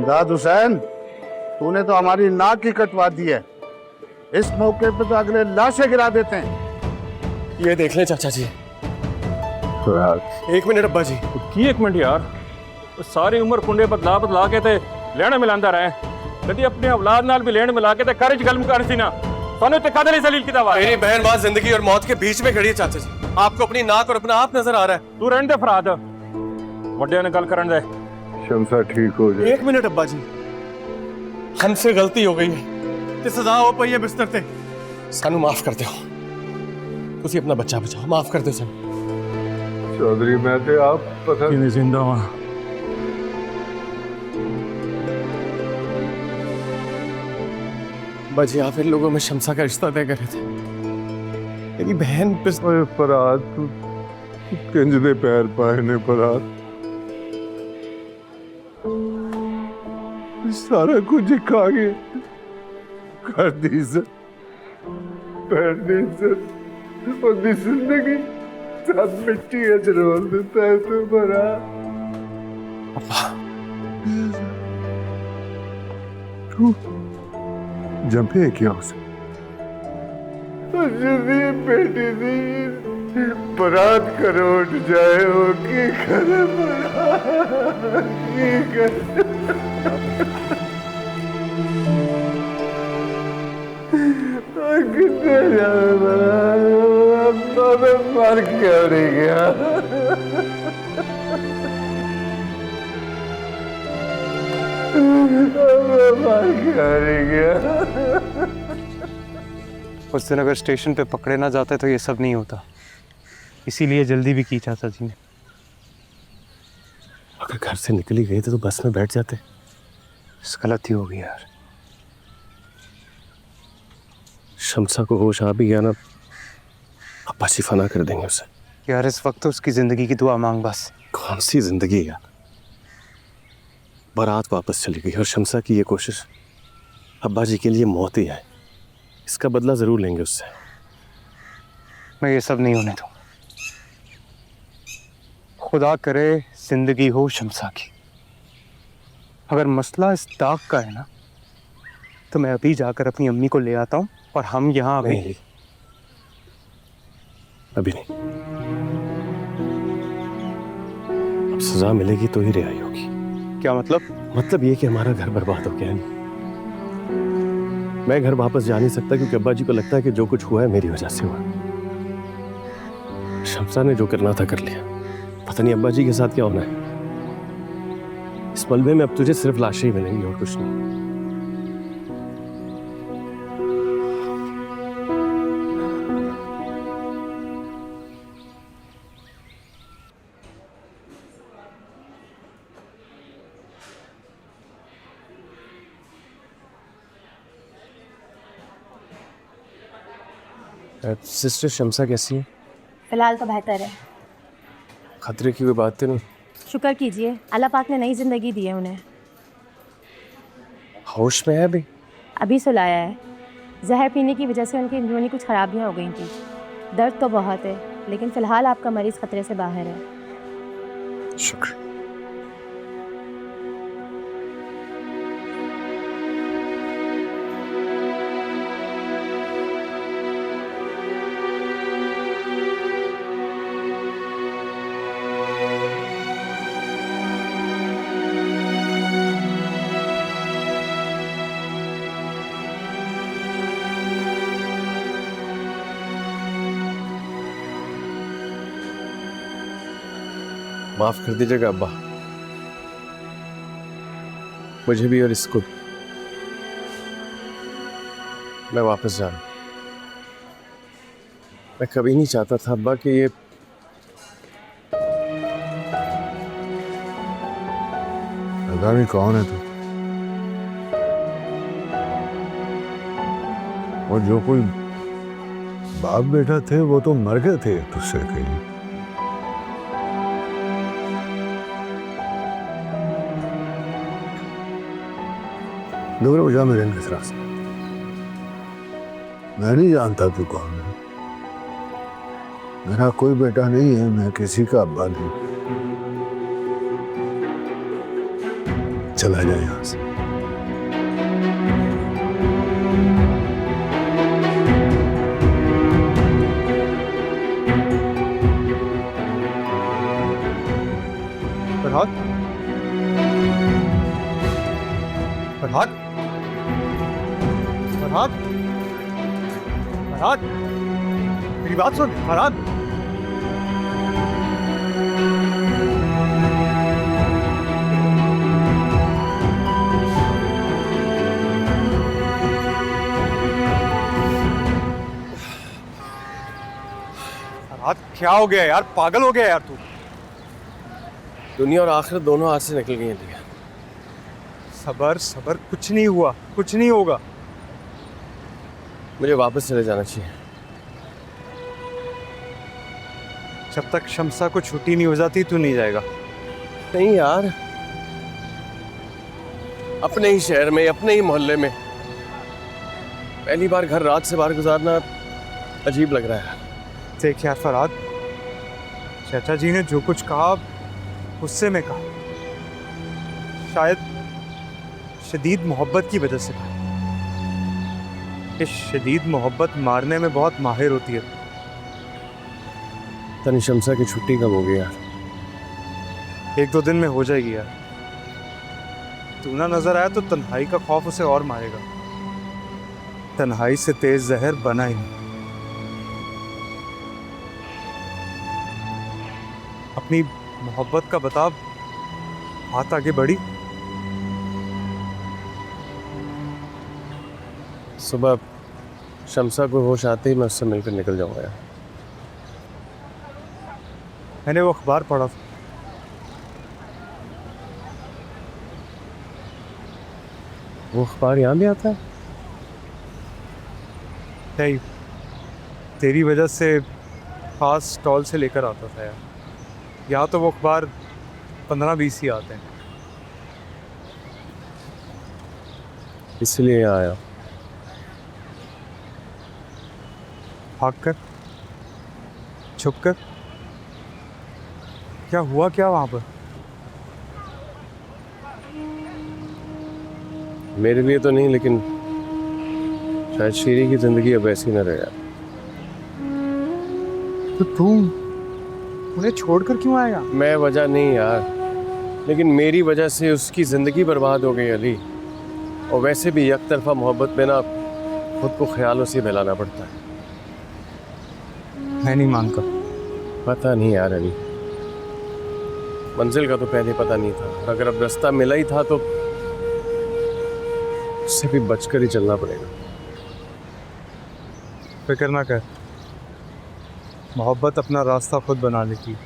इमदाद हुसैन, तूने तो हमारी नाक ही कटवा दी है। इस मौके पे तो अगले लाशें गिरा देते हैं। ये देख लें चाचा जी। एक मिनट अब्बा जी। की एक मिनट यार, सारी उम्र कुंडे बदला बदला के ते लेने मिलांदा रहे, कभी अपने औलाद नाल भी लेने मिला के ते करज गल मुकार सी ना सानू ते कदली सलील की दावा। मेरी बहन मां जिंदगी और मौत के बीच में खड़ी है चाचा जी। आपको अपनी नाक और अपना आप नजर आ रहा है। तू रहने दे फराद, वड्डे ने गल करन दे। शमसा ठीक हो जाए। एक मिनट अब्बा जी, हमसे गलती हो गई है ते सजा हो पई है बिस्तर ते। सानू माफ कर दो, तुसी अपना बच्चा बचाओ, माफ कर दो सानू। चौधरी मैं ते आप पता किने जिंदा वा। बाजी आप इन लोगों में शमसा का रिश्ता तय करे थे। मेरी बहन फराद तू किंज दे पैर पाए ने फराद। सारा कुछ खा गए, घर दी इज्जत, बहन दी इज्जत, उनकी जिंदगी सब मिट्टी च रोल देता है तू फराद। तू जंपे है क्या उसे? बेटी दी बरात करो उठ जाए हो की करे की करे। कितने जाए बरात मर क्यों नहीं गया? मर क्यों नहीं गया? उस दिन अगर स्टेशन पे पकड़े ना जाते तो ये सब नहीं होता, इसीलिए जल्दी भी की चाचा जी ने। अगर घर से निकली गई तो बस में बैठ जाते। गलती हो गई यार। शमसा को होश आ भी गया ना, अब्बा जी फना कर देंगे उसे। यार इस वक्त तो उसकी जिंदगी की दुआ मांग बस। कौन सी जिंदगी यार, बारात वापस चली गई और शमसा की ये कोशिश अब्बा जी के लिए मौत ही है। इसका बदला जरूर लेंगे उससे। मैं ये सब नहीं होने दूं। खुदा करे जिंदगी हो शमसा की। अगर मसला इस दाग का है ना, तो मैं अभी जाकर अपनी अम्मी को ले आता हूं और हम यहाँ नहीं, अभी नहीं। अब सजा मिलेगी तो ही रिहाई होगी। क्या मतलब? मतलब ये कि हमारा घर बर्बाद हो गया है। मैं घर वापस जा नहीं सकता क्योंकि अब्बा जी को लगता है कि जो कुछ हुआ है मेरी वजह से हुआ। शमसा ने जो करना था कर लिया। पता नहीं अब्बा जी के साथ क्या होना है। इस मलबे में अब तुझे सिर्फ लाशें ही मिलेंगी और कुछ नहीं। सिस्टर शमसा कैसी है? फिलहाल तो बेहतर है। खतरे की कोई बात तो नहीं? शुक्र कीजिए, अल्लाह पाक ने नई ज़िंदगी दी है उन्हें। होश में है अभी? अभी सुलाया है। जहर पीने की वजह से उनकी अंदरूनी कुछ खराबियां हो गई थी। दर्द तो बहुत है, लेकिन फ़िलहाल आपका मरीज़ खतरे से बाहर है। शुक्र। माफ कर दीजिएगा अब्बा, मुझे भी और इसको। मैं वापस जाऊं। मैं कभी नहीं चाहता था अब्बा कि ये पता नहीं कौन है तू, और जो कोई बाप बेटा थे वो तो मर गए थे तुझसे कहीं। दूर हो जा मेरे नजर से। मैं नहीं जानता तू कौन है। मेरा कोई बेटा नहीं है, मैं किसी का अब्बा नहीं। चला जाए यहाँ से। फरहाद, फरहाद, फरहाद, फरहाद, मेरी बात सुन फरहाद। फरहाद क्या हो गया यार, पागल हो गया यार तू। दुनिया और आखिरत दोनों हाथ से निकल गई हैं दिया। सबर सबर, कुछ नहीं हुआ, कुछ नहीं होगा। मुझे वापस चले जाना चाहिए। जब तक शमसा को छुट्टी नहीं हो जाती तू नहीं जाएगा। नहीं यार, अपने ही शहर में, अपने ही मोहल्ले में पहली बार घर रात से बाहर गुजारना अजीब लग रहा है। देख यार फरहाद, चाचा जी ने जो कुछ कहा गुस्से में कहा, शायद शदीद मोहब्बत की वजह से कहा। इस शदीद मोहब्बत मारने में बहुत माहिर होती है। तनी शमसा की छुट्टी कब होगी यार? 1-2 दिन में हो जाएगी यार। तू ना नजर आया तो तन्हाई का खौफ उसे और मारेगा। तन्हाई से तेज जहर बना ही नहीं। अपनी मोहब्बत का बता, हाथ आगे बढ़ी। सुबह शमसा को होश आते ही मैं उससे मिलकर निकल जाऊंगा यार। मैंने वो अखबार पढ़ा था। वो अखबार यहाँ भी आता है? नहीं, तेरी वजह से खास स्टॉल से लेकर आता था यार। यहाँ तो वो अखबार 15-20 ही आते हैं। इसलिए यहाँ आया। भाग कर, छुप कर, क्या हुआ क्या वहाँ पर? मेरे लिए तो नहीं, लेकिन शायद शीरी की जिंदगी अब ऐसी न रहे यार। तो तू उन्हें छोड़कर क्यों आएगा? मैं वजह नहीं यार, लेकिन मेरी वजह से उसकी ज़िंदगी बर्बाद हो गई अली। और वैसे भी एक तरफा मोहब्बत में ना खुद को ख्यालों से बहलाना पड़ता है। मैं नहीं मानता। पता नहीं यार अली, मंजिल का तो पहले पता नहीं था, और अगर अब रास्ता मिला ही था तो उससे भी बचकर ही चलना पड़ेगा। फिक्र ना कर, मोहब्बत अपना रास्ता खुद बना लेती है।